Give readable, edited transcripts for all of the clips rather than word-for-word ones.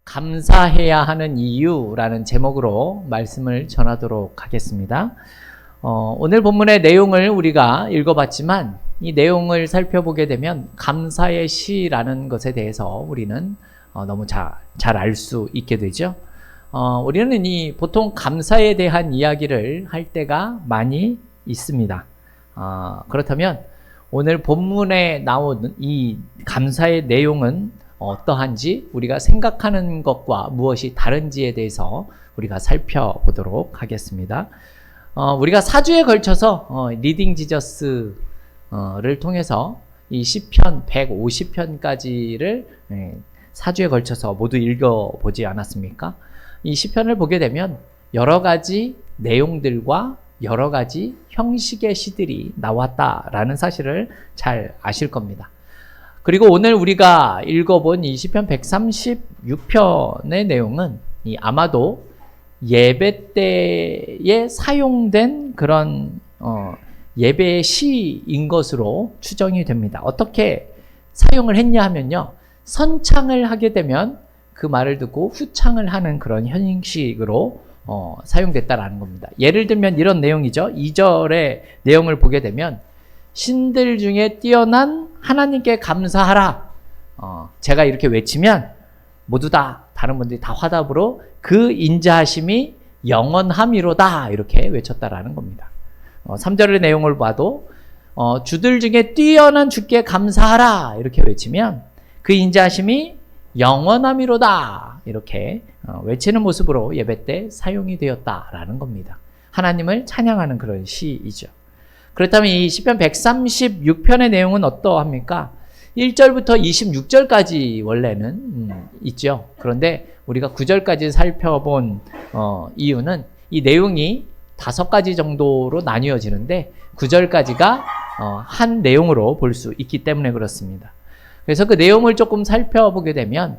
감사해야 하는 이유라는 제목으로 말씀을 전하도록 하겠습니다. 오늘 본문의 내용을 우리가 읽어봤지만 이 내용을 살펴보게 되면 감사의 시라는 것에 대해서 우리는 너무 잘 알 수 있게 되죠. 우리는 보통 감사에 대한 이야기를 할 때가 많이 있습니다. 그렇다면 오늘 본문에 나온 이 감사의 내용은 어떠한지, 우리가 생각하는 것과 무엇이 다른지에 대해서 우리가 살펴보도록 하겠습니다. 우리가 4주에 걸쳐서 리딩 지저스를 통해서 이 시편 150편까지를 4주에 걸쳐서 모두 읽어보지 않았습니까? 이 시편을 보게 되면 여러 가지 내용들과 여러 가지 형식의 시들이 나왔다라는 사실을 잘 아실 겁니다. 그리고 오늘 우리가 읽어본 이 시편 136편의 내용은 아마도 예배 때에 사용된 그런 예배의 시인 것으로 추정이 됩니다. 어떻게 사용을 했냐 하면요, 선창을 하게 되면 그 말을 듣고 후창을 하는 그런 형식으로 사용됐다라는 겁니다. 예를 들면 이런 내용이죠. 2절의 내용을 보게 되면 신들 중에 뛰어난 하나님께 감사하라. 제가 이렇게 외치면 모두 다 다른 분들이 다 화답으로 그 인자하심이 영원함이로다 이렇게 외쳤다라는 겁니다. 3절의 내용을 봐도 주들 중에 뛰어난 주께 감사하라 이렇게 외치면 그 인자하심이 영원함이로다 이렇게 외치는 모습으로 예배 때 사용이 되었다라는 겁니다. 하나님을 찬양하는 그런 시이죠. 그렇다면 이 시편 136편의 내용은 어떠합니까? 1절부터 26절까지 원래는 있죠. 그런데 우리가 9절까지 살펴본 이유는 이 내용이 5가지 정도로 나뉘어지는데 9절까지가 한 내용으로 볼 수 있기 때문에 그렇습니다. 그래서 그 내용을 조금 살펴보게 되면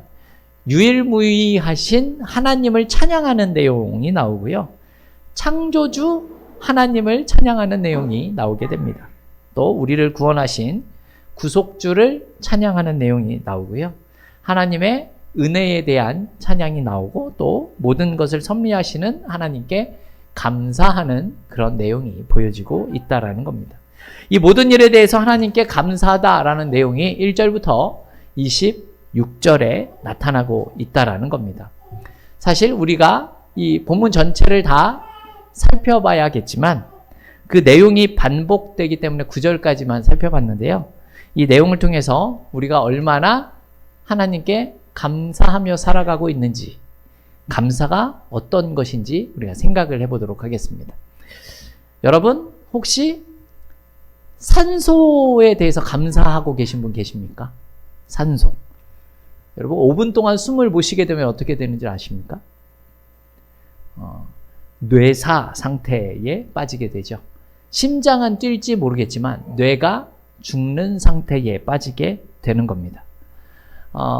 유일무이하신 하나님을 찬양하는 내용이 나오고요. 창조주 하나님을 찬양하는 내용이 나오게 됩니다. 또 우리를 구원하신 구속주를 찬양하는 내용이 나오고요. 하나님의 은혜에 대한 찬양이 나오고 또 모든 것을 섭리하시는 하나님께 감사하는 그런 내용이 보여지고 있다라는 겁니다. 이 모든 일에 대해서 하나님께 감사하다라는 내용이 1절부터 26절에 나타나고 있다라는 겁니다. 사실 우리가 이 본문 전체를 다 살펴봐야겠지만 그 내용이 반복되기 때문에 9절까지만 살펴봤는데요. 이 내용을 통해서 우리가 얼마나 하나님께 감사하며 살아가고 있는지, 감사가 어떤 것인지 우리가 생각을 해보도록 하겠습니다. 여러분, 혹시 산소에 대해서 감사하고 계신 분 계십니까? 산소. 여러분, 5분 동안 숨을 못 쉬게 되면 어떻게 되는지 아십니까? 뇌사 상태에 빠지게 되죠. 심장은 뛸지 모르겠지만 뇌가 죽는 상태에 빠지게 되는 겁니다.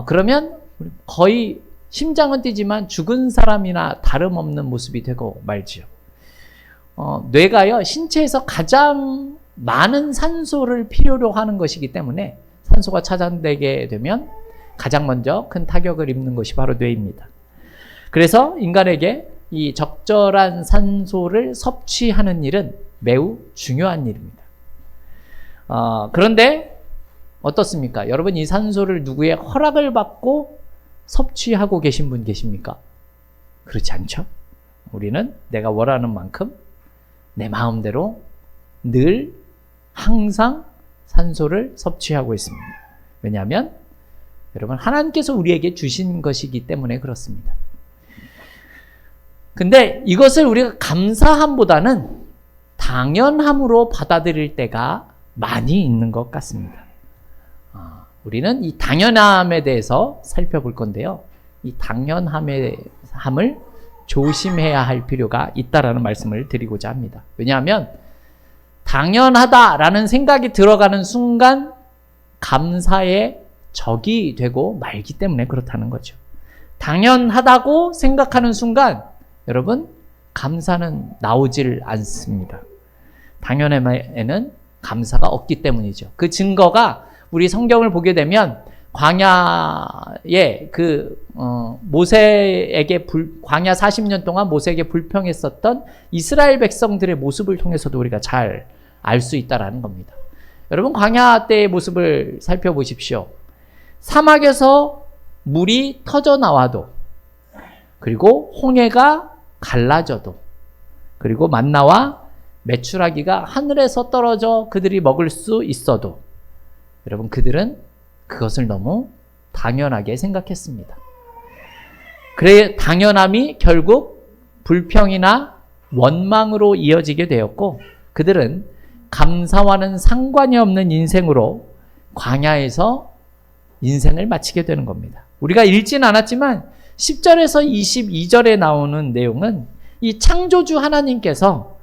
그러면 거의 심장은 뛰지만 죽은 사람이나 다름없는 모습이 되고 말지요. 뇌가요, 신체에서 가장 많은 산소를 필요로 하는 것이기 때문에 산소가 차단되게 되면 가장 먼저 큰 타격을 입는 것이 바로 뇌입니다. 그래서 인간에게 이 적절한 산소를 섭취하는 일은 매우 중요한 일입니다. 그런데 어떻습니까? 여러분, 이 산소를 누구의 허락을 받고 섭취하고 계신 분 계십니까? 그렇지 않죠? 우리는 내가 원하는 만큼 내 마음대로 늘 항상 산소를 섭취하고 있습니다. 왜냐하면 여러분, 하나님께서 우리에게 주신 것이기 때문에 그렇습니다. 근데 이것을 우리가 감사함보다는 당연함으로 받아들일 때가 많이 있는 것 같습니다. 우리는 이 당연함에 대해서 살펴볼 건데요. 이 당연함을 조심해야 할 필요가 있다라는 말씀을 드리고자 합니다. 왜냐하면 당연하다라는 생각이 들어가는 순간 감사의 적이 되고 말기 때문에 그렇다는 거죠. 당연하다고 생각하는 순간 여러분, 감사는 나오질 않습니다. 당연함에는 감사가 없기 때문이죠. 그 증거가 우리 성경을 보게 되면 광야에 모세에게 광야 40년 동안 모세에게 불평했었던 이스라엘 백성들의 모습을 통해서도 우리가 잘 알 수 있다라는 겁니다. 여러분, 광야 때의 모습을 살펴보십시오. 사막에서 물이 터져 나와도, 그리고 홍해가 갈라져도, 그리고 만나와 메추라기가 하늘에서 떨어져 그들이 먹을 수 있어도, 여러분, 그들은 그것을 너무 당연하게 생각했습니다. 그래, 당연함이 결국 불평이나 원망으로 이어지게 되었고, 그들은 감사와는 상관이 없는 인생으로 광야에서 인생을 마치게 되는 겁니다. 우리가 읽진 않았지만 10절에서 22절에 나오는 내용은 이 창조주 하나님께서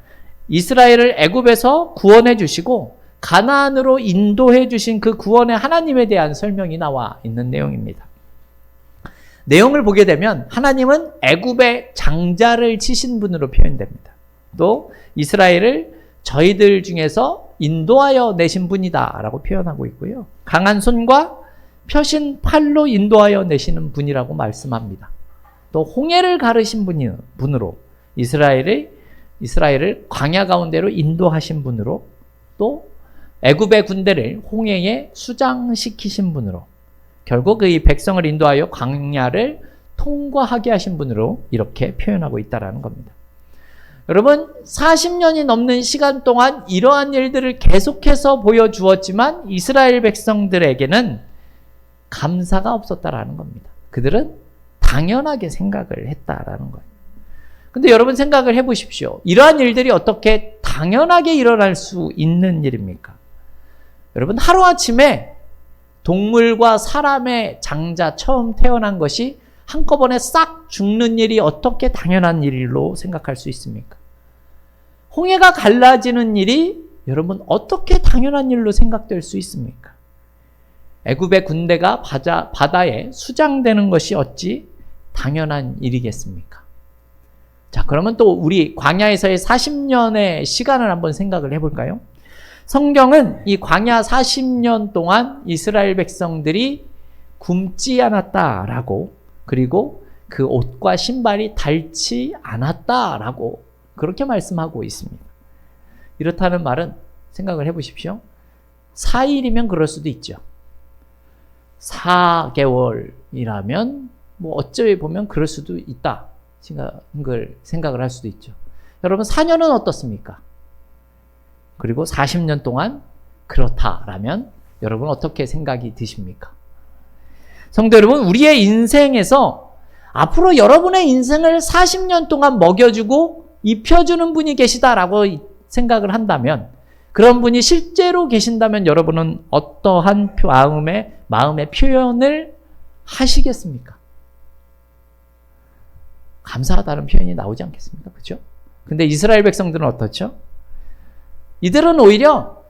이스라엘을 애굽에서 구원해 주시고 가나안으로 인도해 주신 그 구원의 하나님에 대한 설명이 나와 있는 내용입니다. 내용을 보게 되면 하나님은 애굽의 장자를 치신 분으로 표현됩니다. 또 이스라엘을 저희들 중에서 인도하여 내신 분이다 라고 표현하고 있고요. 강한 손과 펴신 팔로 인도하여 내시는 분이라고 말씀합니다. 또 홍해를 가르신 분으로 이스라엘을 광야 가운데로 인도하신 분으로, 또 애굽의 군대를 홍해에 수장시키신 분으로, 결국 이 백성을 인도하여 광야를 통과하게 하신 분으로 이렇게 표현하고 있다는 겁니다. 여러분, 40년이 넘는 시간 동안 이러한 일들을 계속해서 보여주었지만 이스라엘 백성들에게는 감사가 없었다라는 겁니다. 그들은 당연하게 생각을 했다라는 거예요. 근데 여러분, 생각을 해보십시오. 이러한 일들이 어떻게 당연하게 일어날 수 있는 일입니까? 여러분, 하루아침에 동물과 사람의 장자 처음 태어난 것이 한꺼번에 싹 죽는 일이 어떻게 당연한 일로 생각할 수 있습니까? 홍해가 갈라지는 일이 여러분 어떻게 당연한 일로 생각될 수 있습니까? 애굽의 군대가 바다에 수장되는 것이 어찌 당연한 일이겠습니까? 자, 그러면 또 우리 광야에서의 40년의 시간을 한번 생각을 해볼까요? 성경은 이 광야 40년 동안 이스라엘 백성들이 굶지 않았다라고, 그리고 그 옷과 신발이 닳지 않았다라고 그렇게 말씀하고 있습니다. 이렇다는 말은 생각을 해보십시오. 4일이면 그럴 수도 있죠. 4개월이라면 어찌 보면 그럴 수도 있다 생각을 할 수도 있죠. 여러분, 4년은 어떻습니까? 그리고 40년 동안 그렇다라면 여러분 어떻게 생각이 드십니까? 성도 여러분, 우리의 인생에서 앞으로 여러분의 인생을 40년 동안 먹여주고 입혀주는 분이 계시다라고 생각을 한다면, 그런 분이 실제로 계신다면 여러분은 어떠한 마음의 표현을 하시겠습니까? 감사하다는 표현이 나오지 않겠습니까? 그렇죠? 근데 이스라엘 백성들은 어떻죠? 이들은 오히려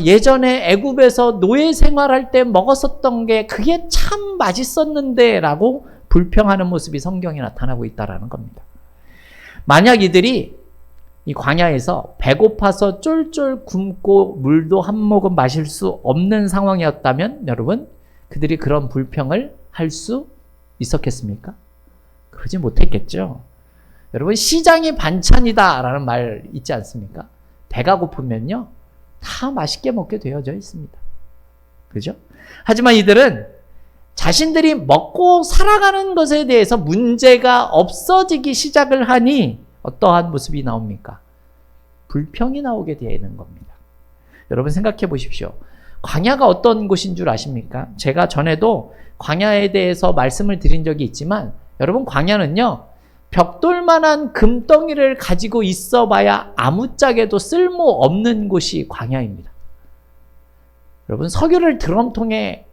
예전에 애굽에서 노예 생활할 때 먹었었던 게 그게 참 맛있었는데 라고 불평하는 모습이 성경에 나타나고 있다는 겁니다. 만약 이들이 이 광야에서 배고파서 쫄쫄 굶고 물도 한 모금 마실 수 없는 상황이었다면 여러분, 그들이 그런 불평을 할 수 있었겠습니까? 그러지 못했겠죠. 여러분, 시장이 반찬이다 라는 말 있지 않습니까? 배가 고프면요, 다 맛있게 먹게 되어져 있습니다. 그죠? 하지만 이들은 자신들이 먹고 살아가는 것에 대해서 문제가 없어지기 시작을 하니 어떠한 모습이 나옵니까? 불평이 나오게 되는 겁니다. 여러분, 생각해 보십시오. 광야가 어떤 곳인 줄 아십니까? 제가 전에도 광야에 대해서 말씀을 드린 적이 있지만, 여러분, 광야는요, 벽돌만한 금덩이를 가지고 있어봐야 아무짝에도 쓸모없는 곳이 광야입니다. 여러분, 석유를 드럼통에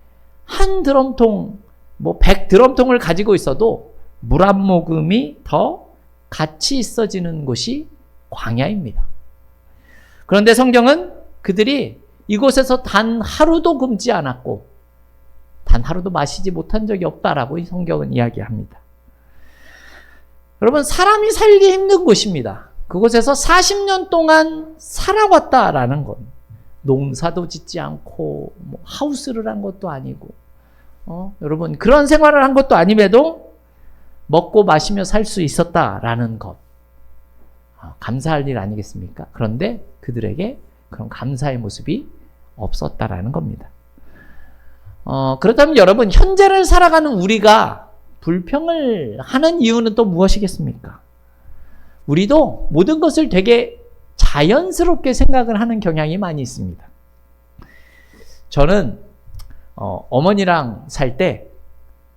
한 드럼통, 100드럼통을 가지고 있어도 물 한 모금이 더 가치 있어지는 곳이 광야입니다. 그런데 성경은 그들이 이곳에서 단 하루도 굶지 않았고 단 하루도 마시지 못한 적이 없다라고 성경은 이야기합니다. 여러분, 사람이 살기 힘든 곳입니다. 그곳에서 40년 동안 살아왔다라는 건 농사도 짓지 않고 하우스를 한 것도 아니고 여러분 그런 생활을 한 것도 아님에도 먹고 마시며 살 수 있었다라는 것. 감사할 일 아니겠습니까? 그런데 그들에게 그런 감사의 모습이 없었다라는 겁니다. 그렇다면 여러분, 현재를 살아가는 우리가 불평을 하는 이유는 또 무엇이겠습니까? 우리도 모든 것을 되게 자연스럽게 생각을 하는 경향이 많이 있습니다. 저는 어머니랑 살 때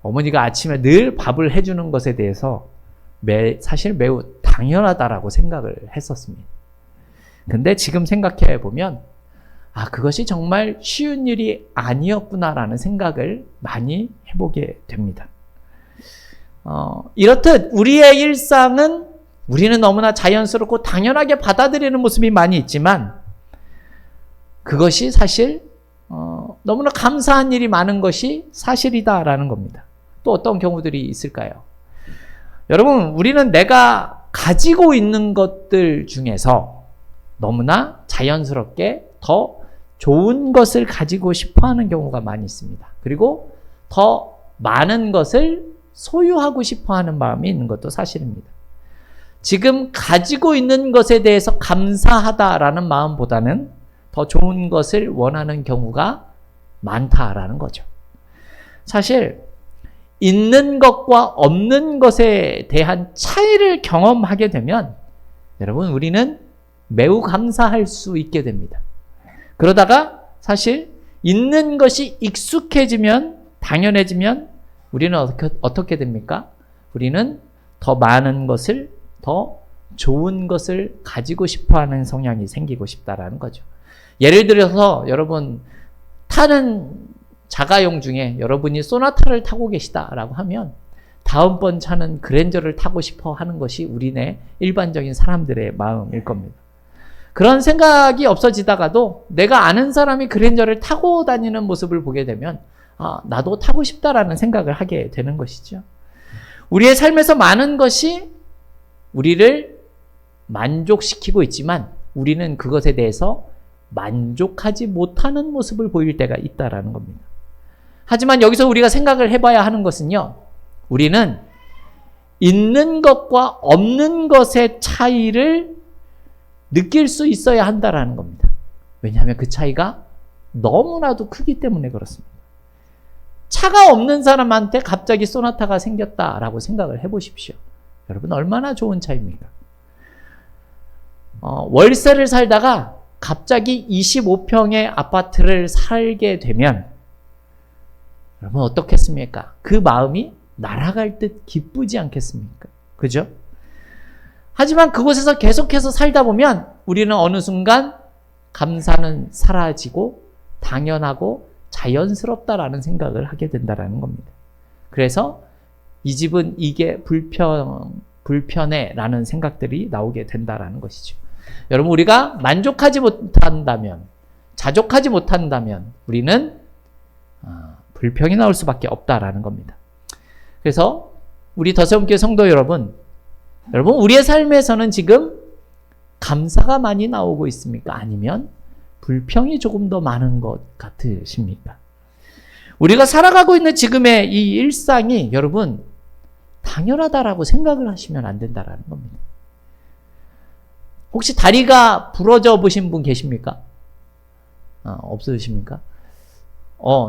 어머니가 아침에 늘 밥을 해주는 것에 대해서 사실 매우 당연하다라고 생각을 했었습니다. 근데 지금 생각해 보면 그것이 정말 쉬운 일이 아니었구나라는 생각을 많이 해보게 됩니다. 이렇듯 우리의 일상은 우리는 너무나 자연스럽고 당연하게 받아들이는 모습이 많이 있지만 그것이 사실 너무나 감사한 일이 많은 것이 사실이다라는 겁니다. 또 어떤 경우들이 있을까요? 여러분, 우리는 내가 가지고 있는 것들 중에서 너무나 자연스럽게 더 좋은 것을 가지고 싶어 하는 경우가 많이 있습니다. 그리고 더 많은 것을 소유하고 싶어 하는 마음이 있는 것도 사실입니다. 지금 가지고 있는 것에 대해서 감사하다라는 마음보다는 더 좋은 것을 원하는 경우가 많다라는 거죠. 사실 있는 것과 없는 것에 대한 차이를 경험하게 되면 여러분 우리는 매우 감사할 수 있게 됩니다. 그러다가 사실 있는 것이 익숙해지면 당연해지면 우리는 어떻게 됩니까? 우리는 더 많은 것을 더 좋은 것을 가지고 싶어하는 성향이 생기고 싶다라는 거죠. 예를 들어서 여러분 타는 자가용 중에 여러분이 소나타를 타고 계시다라고 하면 다음번 차는 그랜저를 타고 싶어 하는 것이 우리네 일반적인 사람들의 마음일 겁니다. 그런 생각이 없어지다가도 내가 아는 사람이 그랜저를 타고 다니는 모습을 보게 되면 나도 타고 싶다라는 생각을 하게 되는 것이죠. 우리의 삶에서 많은 것이 우리를 만족시키고 있지만 우리는 그것에 대해서 만족하지 못하는 모습을 보일 때가 있다라는 겁니다. 하지만 여기서 우리가 생각을 해봐야 하는 것은요, 우리는 있는 것과 없는 것의 차이를 느낄 수 있어야 한다라는 겁니다. 왜냐하면 그 차이가 너무나도 크기 때문에 그렇습니다. 차가 없는 사람한테 갑자기 소나타가 생겼다라고 생각을 해보십시오. 여러분 얼마나 좋은 차이입니까? 월세를 살다가 갑자기 25평의 아파트를 살게 되면 여러분 어떻겠습니까? 그 마음이 날아갈 듯 기쁘지 않겠습니까? 그죠? 하지만 그곳에서 계속해서 살다 보면 우리는 어느 순간 감사는 사라지고 당연하고 자연스럽다라는 생각을 하게 된다는 겁니다. 그래서 이 집은 이게 불편해 라는 생각들이 나오게 된다는 것이죠. 여러분 우리가 만족하지 못한다면 자족하지 못한다면 우리는 불평이 나올 수밖에 없다라는 겁니다. 그래서 우리 더세움교회 성도 여러분 우리의 삶에서는 지금 감사가 많이 나오고 있습니까? 아니면 불평이 조금 더 많은 것 같으십니까? 우리가 살아가고 있는 지금의 이 일상이 여러분 당연하다라고 생각을 하시면 안 된다라는 겁니다. 혹시 다리가 부러져 보신 분 계십니까? 없으십니까?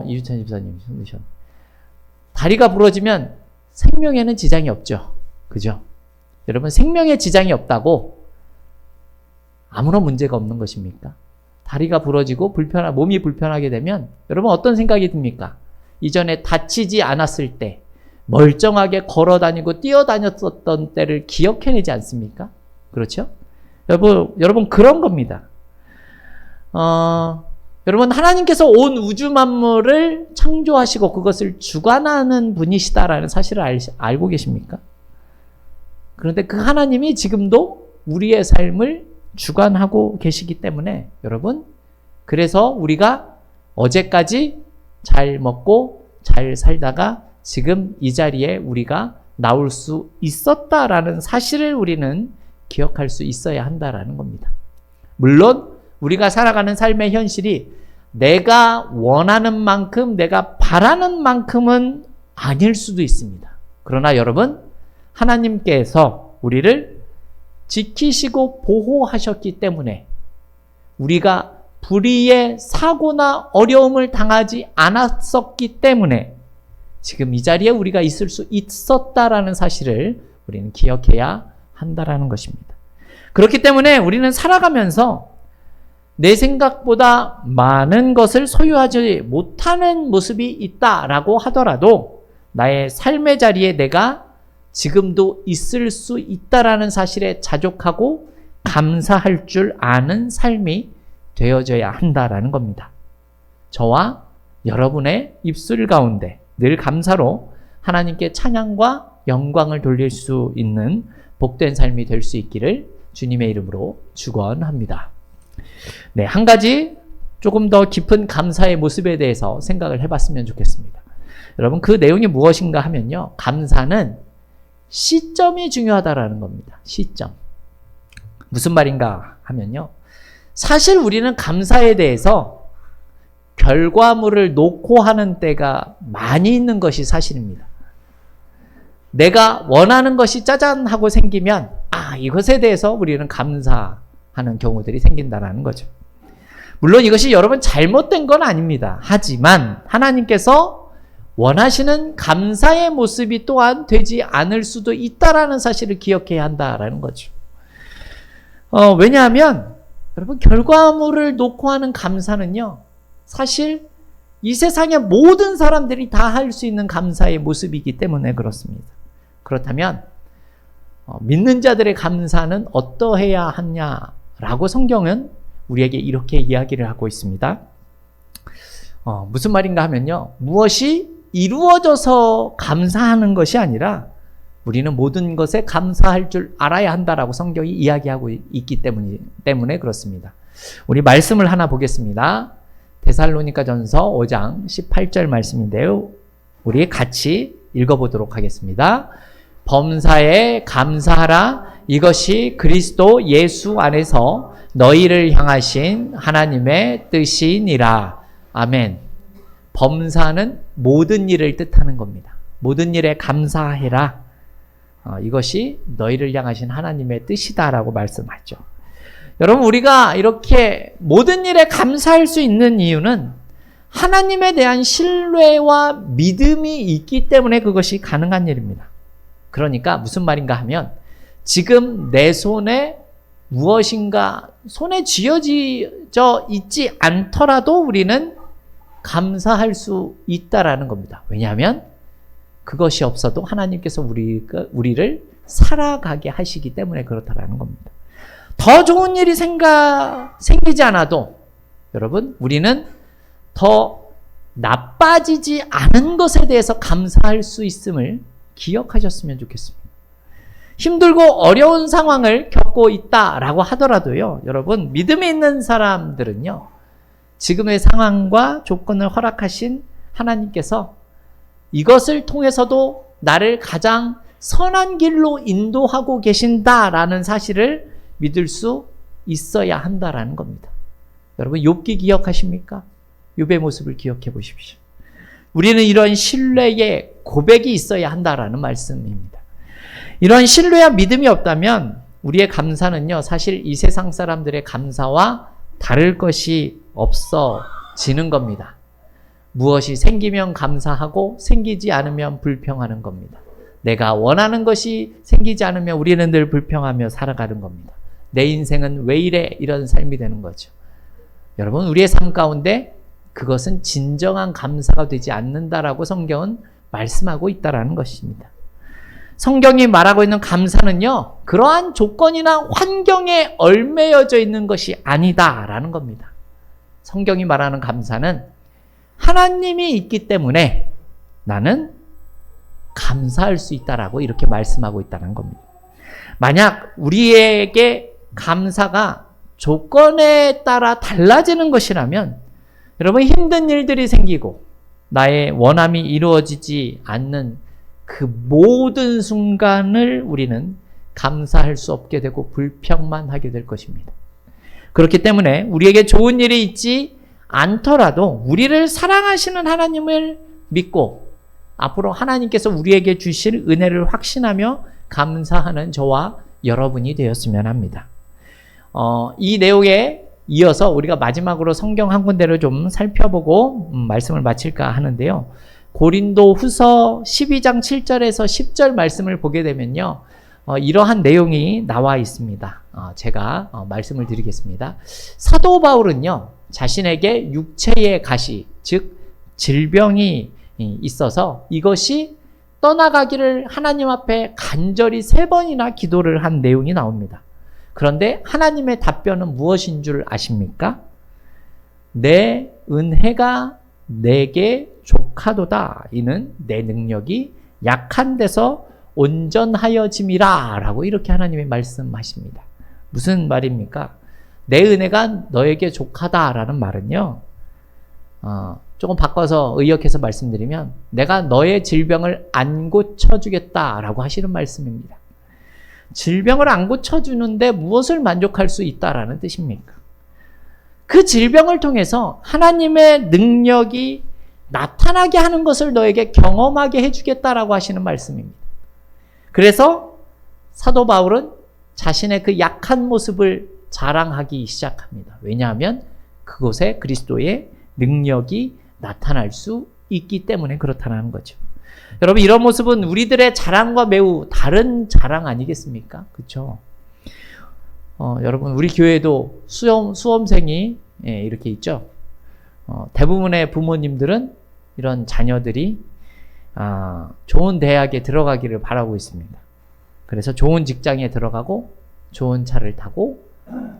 이주찬 집사님 손드셨네. 다리가 부러지면 생명에는 지장이 없죠. 그죠? 여러분 생명에 지장이 없다고 아무런 문제가 없는 것입니까? 다리가 부러지고 몸이 불편하게 되면 여러분 어떤 생각이 듭니까? 이전에 다치지 않았을 때 멀쩡하게 걸어다니고 뛰어다녔었던 때를 기억해내지 않습니까? 그렇죠? 여러분 그런 겁니다. 여러분 하나님께서 온 우주 만물을 창조하시고 그것을 주관하는 분이시다라는 사실을 알고 계십니까? 그런데 그 하나님이 지금도 우리의 삶을 주관하고 계시기 때문에 여러분 그래서 우리가 어제까지 잘 먹고 잘 살다가 지금 이 자리에 우리가 나올 수 있었다라는 사실을 우리는 기억할 수 있어야 한다라는 겁니다. 물론 우리가 살아가는 삶의 현실이 내가 원하는 만큼, 내가 바라는 만큼은 아닐 수도 있습니다. 그러나 여러분, 하나님께서 우리를 지키시고 보호하셨기 때문에 우리가 불의의 사고나 어려움을 당하지 않았었기 때문에 지금 이 자리에 우리가 있을 수 있었다라는 사실을 우리는 기억해야 한다라는 것입니다. 그렇기 때문에 우리는 살아가면서 내 생각보다 많은 것을 소유하지 못하는 모습이 있다라고 하더라도 나의 삶의 자리에 내가 지금도 있을 수 있다라는 사실에 자족하고 감사할 줄 아는 삶이 되어져야 한다라는 겁니다. 저와 여러분의 입술 가운데 늘 감사로 하나님께 찬양과 영광을 돌릴 수 있는 복된 삶이 될 수 있기를 주님의 이름으로 축원합니다. 네, 한 가지 조금 더 깊은 감사의 모습에 대해서 생각을 해봤으면 좋겠습니다. 여러분, 그 내용이 무엇인가 하면요, 감사는 시점이 중요하다라는 겁니다. 시점. 무슨 말인가 하면요, 사실 우리는 감사에 대해서 결과물을 놓고 하는 때가 많이 있는 것이 사실입니다. 내가 원하는 것이 짜잔 하고 생기면 이것에 대해서 우리는 감사하는 경우들이 생긴다는 거죠. 물론 이것이 여러분 잘못된 건 아닙니다. 하지만 하나님께서 원하시는 감사의 모습이 또한 되지 않을 수도 있다라는 사실을 기억해야 한다라는 거죠. 왜냐하면 여러분, 결과물을 놓고 하는 감사는요, 사실 이 세상의 모든 사람들이 다 할 수 있는 감사의 모습이기 때문에 그렇습니다. 그렇다면 믿는 자들의 감사는 어떠해야 하냐라고 성경은 우리에게 이렇게 이야기를 하고 있습니다. 무슨 말인가 하면요, 무엇이 이루어져서 감사하는 것이 아니라 우리는 모든 것에 감사할 줄 알아야 한다라고 성경이 이야기하고 있기 때문에 그렇습니다. 우리 말씀을 하나 보겠습니다. 데살로니가전서 5장 18절 말씀인데요, 우리 같이 읽어보도록 하겠습니다. 범사에 감사하라. 이것이 그리스도 예수 안에서 너희를 향하신 하나님의 뜻이니라. 아멘. 범사는 모든 일을 뜻하는 겁니다. 모든 일에 감사해라. 이것이 너희를 향하신 하나님의 뜻이다라고 말씀하죠. 여러분, 우리가 이렇게 모든 일에 감사할 수 있는 이유는 하나님에 대한 신뢰와 믿음이 있기 때문에 그것이 가능한 일입니다. 그러니까 무슨 말인가 하면 지금 내 손에 무엇인가 손에 쥐어져 있지 않더라도 우리는 감사할 수 있다라는 겁니다. 왜냐하면 그것이 없어도 하나님께서 우리를 살아가게 하시기 때문에 그렇다라는 겁니다. 더 좋은 일이 생기지 않아도 여러분, 우리는 더 나빠지지 않은 것에 대해서 감사할 수 있음을 기억하셨으면 좋겠습니다. 힘들고 어려운 상황을 겪고 있다라고 하더라도요, 여러분, 믿음이 있는 사람들은요, 지금의 상황과 조건을 허락하신 하나님께서 이것을 통해서도 나를 가장 선한 길로 인도하고 계신다라는 사실을 믿을 수 있어야 한다라는 겁니다. 여러분, 욥기 기억하십니까? 욥의 모습을 기억해 보십시오. 우리는 이런 신뢰의 고백이 있어야 한다라는 말씀입니다. 이런 신뢰와 믿음이 없다면 우리의 감사는요, 사실 이 세상 사람들의 감사와 다를 것이 없어지는 겁니다. 무엇이 생기면 감사하고 생기지 않으면 불평하는 겁니다. 내가 원하는 것이 생기지 않으면 우리는 늘 불평하며 살아가는 겁니다. 내 인생은 왜 이래? 이런 삶이 되는 거죠. 여러분, 우리의 삶 가운데 그것은 진정한 감사가 되지 않는다라고 성경은 말씀하고 있다라는 것입니다. 성경이 말하고 있는 감사는요, 그러한 조건이나 환경에 얽매여져 있는 것이 아니다라는 겁니다. 성경이 말하는 감사는 하나님이 있기 때문에 나는 감사할 수 있다라고 이렇게 말씀하고 있다는 겁니다. 만약 우리에게 감사가 조건에 따라 달라지는 것이라면 여러분, 힘든 일들이 생기고 나의 원함이 이루어지지 않는 그 모든 순간을 우리는 감사할 수 없게 되고 불평만 하게 될 것입니다. 그렇기 때문에 우리에게 좋은 일이 있지 않더라도 우리를 사랑하시는 하나님을 믿고 앞으로 하나님께서 우리에게 주실 은혜를 확신하며 감사하는 저와 여러분이 되었으면 합니다. 이 내용에 이어서 우리가 마지막으로 성경 한 군데를 좀 살펴보고 말씀을 마칠까 하는데요. 고린도 후서 12장 7절에서 10절 말씀을 보게 되면요. 이러한 내용이 나와 있습니다. 제가 말씀을 드리겠습니다. 사도 바울은요, 자신에게 육체의 가시, 즉 질병이 있어서 이것이 떠나가기를 하나님 앞에 간절히 3번이나 기도를 한 내용이 나옵니다. 그런데 하나님의 답변은 무엇인 줄 아십니까? 내 은혜가 내게 족하도다. 이는 내 능력이 약한 데서 온전하여짐이라 라고 이렇게 하나님이 말씀하십니다. 무슨 말입니까? 내 은혜가 너에게 족하다라는 말은요, 조금 바꿔서 의역해서 말씀드리면 내가 너의 질병을 안 고쳐주겠다라고 하시는 말씀입니다. 질병을 안 고쳐주는데 무엇을 만족할 수 있다라는 뜻입니까? 그 질병을 통해서 하나님의 능력이 나타나게 하는 것을 너에게 경험하게 해주겠다라고 하시는 말씀입니다. 그래서 사도 바울은 자신의 그 약한 모습을 자랑하기 시작합니다. 왜냐하면 그곳에 그리스도의 능력이 나타날 수 있기 때문에 그렇다는 거죠. 여러분, 이런 모습은 우리들의 자랑과 매우 다른 자랑 아니겠습니까? 그렇죠? 여러분, 우리 교회에도 수험생이 이렇게 있죠. 대부분의 부모님들은 이런 자녀들이 좋은 대학에 들어가기를 바라고 있습니다. 그래서 좋은 직장에 들어가고 좋은 차를 타고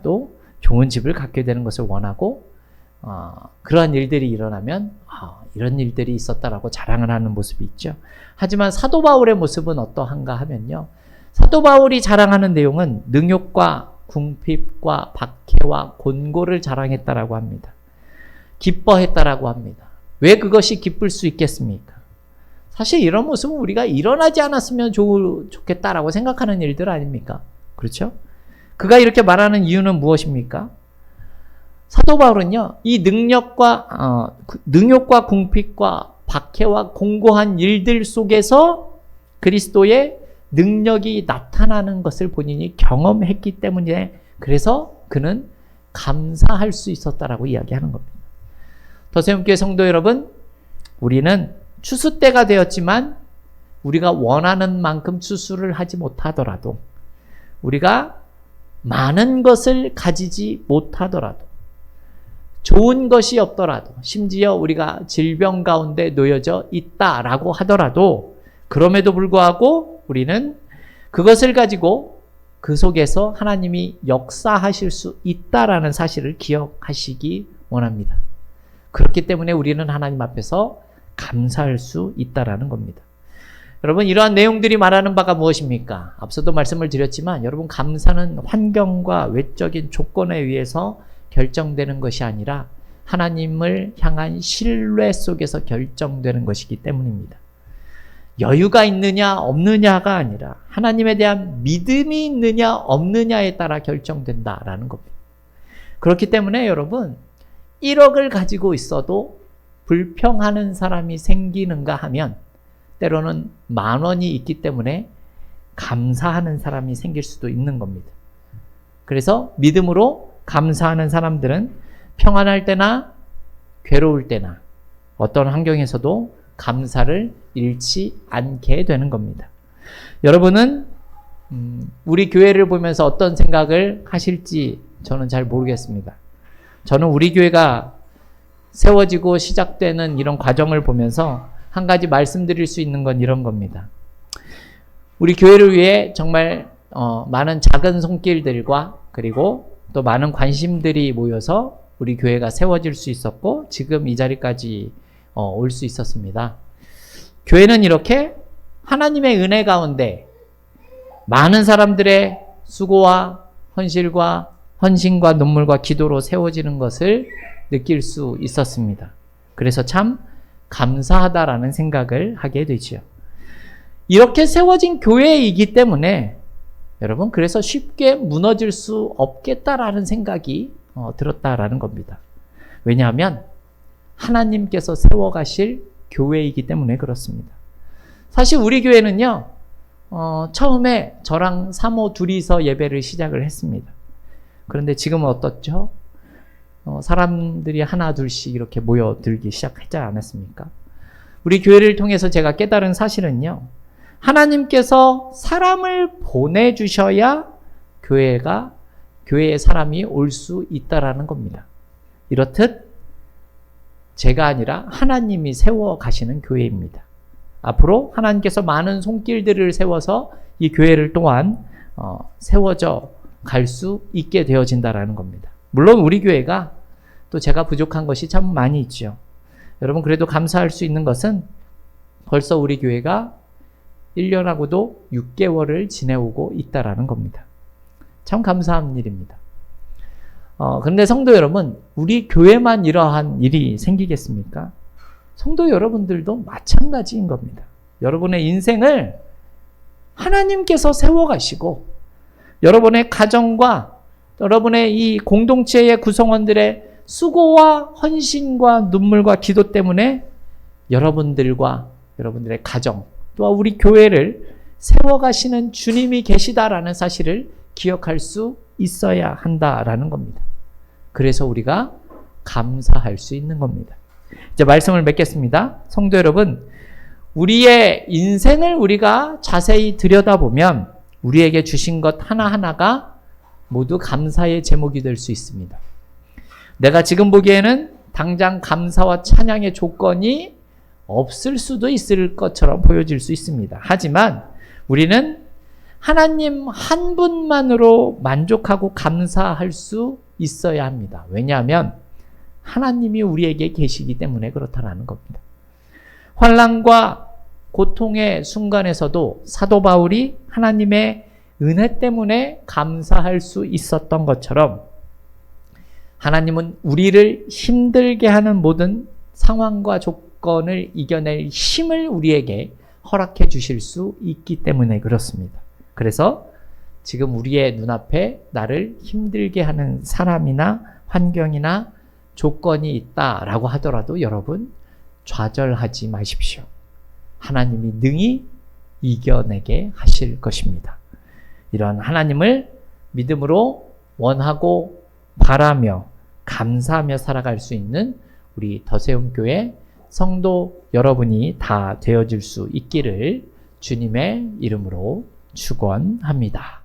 또 좋은 집을 갖게 되는 것을 원하고 그러한 일들이 일어나면 이런 일들이 있었다라고 자랑을 하는 모습이 있죠. 하지만 사도 바울의 모습은 어떠한가 하면요. 사도 바울이 자랑하는 내용은 능욕과 궁핍과 박해와 곤고를 자랑했다라고 합니다. 기뻐했다라고 합니다. 왜 그것이 기쁠 수 있겠습니까? 사실 이런 모습은 우리가 일어나지 않았으면 좋겠다라고 생각하는 일들 아닙니까? 그렇죠? 그가 이렇게 말하는 이유는 무엇입니까? 사도 바울은요, 이 능력과 궁핍과 박해와 공고한 일들 속에서 그리스도의 능력이 나타나는 것을 본인이 경험했기 때문에 그래서 그는 감사할 수 있었다라고 이야기하는 겁니다. 더세움교회 성도 여러분, 우리는 추수 때가 되었지만 우리가 원하는 만큼 추수를 하지 못하더라도 우리가 많은 것을 가지지 못하더라도 좋은 것이 없더라도 심지어 우리가 질병 가운데 놓여져 있다라고 하더라도 그럼에도 불구하고 우리는 그것을 가지고 그 속에서 하나님이 역사하실 수 있다라는 사실을 기억하시기 원합니다. 그렇기 때문에 우리는 하나님 앞에서 감사할 수 있다라는 겁니다. 여러분, 이러한 내용들이 말하는 바가 무엇입니까? 앞서도 말씀을 드렸지만 여러분, 감사는 환경과 외적인 조건에 의해서 결정되는 것이 아니라 하나님을 향한 신뢰 속에서 결정되는 것이기 때문입니다. 여유가 있느냐 없느냐가 아니라 하나님에 대한 믿음이 있느냐 없느냐에 따라 결정된다라는 겁니다. 그렇기 때문에 여러분, 1억을 가지고 있어도 불평하는 사람이 생기는가 하면 때로는 10,000원이 있기 때문에 감사하는 사람이 생길 수도 있는 겁니다. 그래서 믿음으로 감사하는 사람들은 평안할 때나 괴로울 때나 어떤 환경에서도 감사를 잃지 않게 되는 겁니다. 여러분은 우리 교회를 보면서 어떤 생각을 하실지 저는 잘 모르겠습니다. 저는 우리 교회가 세워지고 시작되는 이런 과정을 보면서 한 가지 말씀드릴 수 있는 건 이런 겁니다. 우리 교회를 위해 정말 많은 작은 손길들과 그리고 또 많은 관심들이 모여서 우리 교회가 세워질 수 있었고 지금 이 자리까지 올 수 있었습니다. 교회는 이렇게 하나님의 은혜 가운데 많은 사람들의 수고와 헌신과 눈물과 기도로 세워지는 것을 느낄 수 있었습니다. 그래서 참 감사하다라는 생각을 하게 되지요. 이렇게 세워진 교회이기 때문에 여러분, 그래서 쉽게 무너질 수 없겠다라는 생각이 들었다라는 겁니다. 왜냐하면 하나님께서 세워가실 교회이기 때문에 그렇습니다. 사실 우리 교회는요, 처음에 저랑 사모 둘이서 예배를 시작을 했습니다. 그런데 지금은 어떻죠? 사람들이 하나 둘씩 이렇게 모여들기 시작하지 않았습니까? 우리 교회를 통해서 제가 깨달은 사실은요, 하나님께서 사람을 보내주셔야 교회에 사람이 올 수 있다라는 겁니다. 이렇듯 제가 아니라 하나님이 세워 가시는 교회입니다. 앞으로 하나님께서 많은 손길들을 세워서 이 교회를 또한 세워져 갈 수 있게 되어진다라는 겁니다. 물론 우리 교회가 또 제가 부족한 것이 참 많이 있죠. 여러분, 그래도 감사할 수 있는 것은 벌써 우리 교회가 1년하고도 6개월을 지내오고 있다라는 겁니다. 참 감사한 일입니다. 그런데 성도 여러분, 우리 교회만 이러한 일이 생기겠습니까? 성도 여러분들도 마찬가지인 겁니다. 여러분의 인생을 하나님께서 세워가시고 여러분의 가정과 여러분의 이 공동체의 구성원들의 수고와 헌신과 눈물과 기도 때문에 여러분들과 여러분들의 가정 또한 우리 교회를 세워가시는 주님이 계시다라는 사실을 기억할 수 있어야 한다라는 겁니다. 그래서 우리가 감사할 수 있는 겁니다. 이제 말씀을 맺겠습니다. 성도 여러분, 우리의 인생을 우리가 자세히 들여다보면 우리에게 주신 것 하나하나가 모두 감사의 제목이 될 수 있습니다. 내가 지금 보기에는 당장 감사와 찬양의 조건이 없을 수도 있을 것처럼 보여질 수 있습니다. 하지만 우리는 하나님 한 분만으로 만족하고 감사할 수 있어야 합니다. 왜냐하면 하나님이 우리에게 계시기 때문에 그렇다라는 겁니다. 환난과 고통의 순간에서도 사도 바울이 하나님의 은혜 때문에 감사할 수 있었던 것처럼 하나님은 우리를 힘들게 하는 모든 상황과 조건을 이겨낼 힘을 우리에게 허락해 주실 수 있기 때문에 그렇습니다. 그래서 지금 우리의 눈앞에 나를 힘들게 하는 사람이나 환경이나 조건이 있다라고 하더라도 여러분 좌절하지 마십시오. 하나님이 능히 이겨내게 하실 것입니다. 이런 하나님을 믿음으로 원하고 바라며 감사하며 살아갈 수 있는 우리 더세움교회 성도 여러분이 다 되어질 수 있기를 주님의 이름으로 축원합니다.